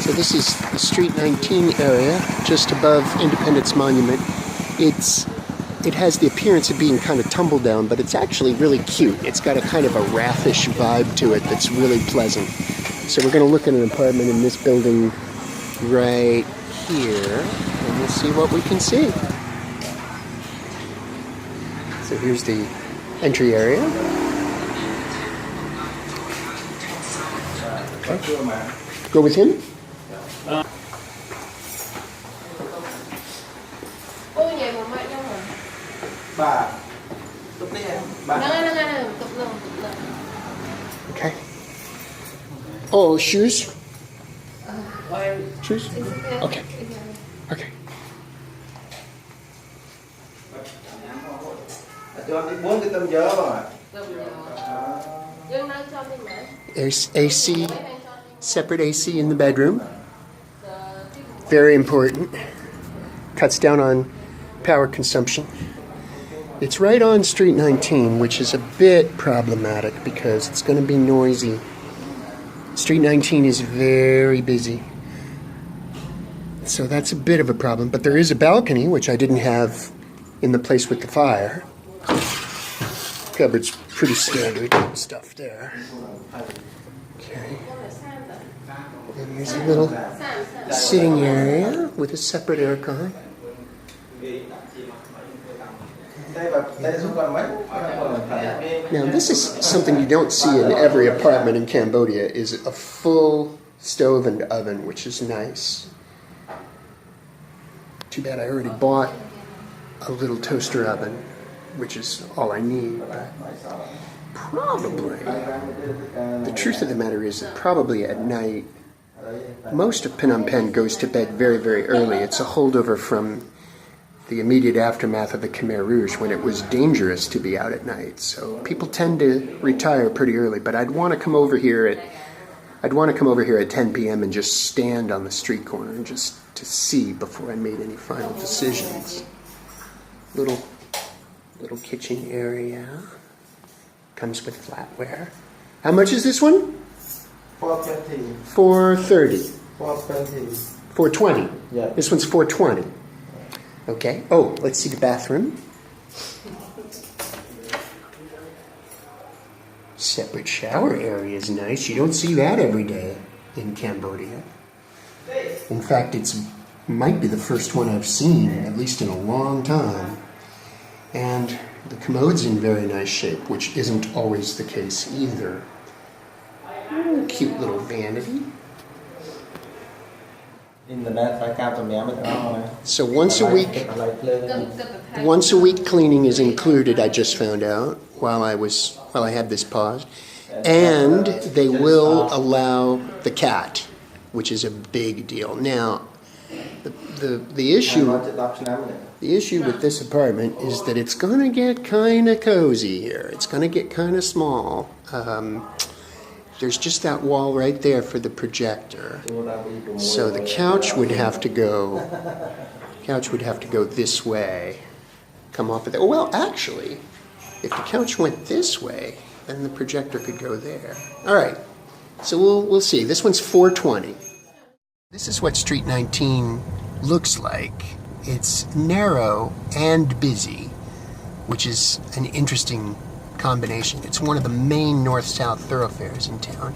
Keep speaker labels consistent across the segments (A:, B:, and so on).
A: So this is the Street 19 area, just above Independence Monument. It has the appearance of being kind of tumble down, but it's actually really cute. It's got a kind of a raffish vibe to it that's really pleasant. So we're going to look at an apartment in this building right here, and we'll see what we can see. So here's the entry area. Okay. Go with him? Okay. Oh, shoes? Shoes? Okay. Okay. There's AC, separate AC in the bedroom. Very important. Cuts down on power consumption. It's right on Street 19, which is a bit problematic because it's going to be noisy. Street 19 is very busy. So that's a bit of a problem. But there is a balcony, which I didn't have in the place with the fire. Cupboard's pretty standard stuff there. Okay. And here's a little sitting area with a separate aircon. Now this is something you don't see in every apartment in Cambodia, is a full stove and oven, which is nice. Too bad I already bought a little toaster oven, which is all I need. But probably, the truth of the matter is that probably at night, most of Phnom Penh goes to bed very, very early. It's a holdover from the immediate aftermath of the Khmer Rouge, when it was dangerous to be out at night. So people tend to retire pretty early, but I'd want to come over here at 10 p.m. and just stand on the street corner and just to see before I made any final decisions. Little kitchen area. Comes with flatware. How much is this one?
B: $4.20.
A: $4.30.
B: $4.20.
A: $4.20.
B: Yeah.
A: This one's $4.20. Okay. Oh, let's see the bathroom. Separate shower area is nice. You don't see that every day in Cambodia. In fact, might be the first one I've seen, at least in a long time. And the commode's in very nice shape, which isn't always the case either. Cute little vanity. So once a week cleaning is included, I just found out while I had this paused. And they will allow the cat, which is a big deal. Now, the issue with this apartment is that it's going to get kind of cozy here. It's going to get kind of small. There's just that wall right there for the projector. So the couch would have to go this way. Come off of there. Well, actually, if the couch went this way, then the projector could go there. All right. So we'll see. This one's $4.20. This is what Street 19 looks like. It's narrow and busy, which is an interesting combination. It's one of the main north-south thoroughfares in town.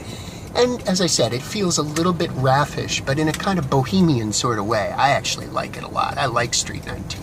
A: And as I said, it feels a little bit raffish, but in a kind of bohemian sort of way. I actually like it a lot. I like Street 19.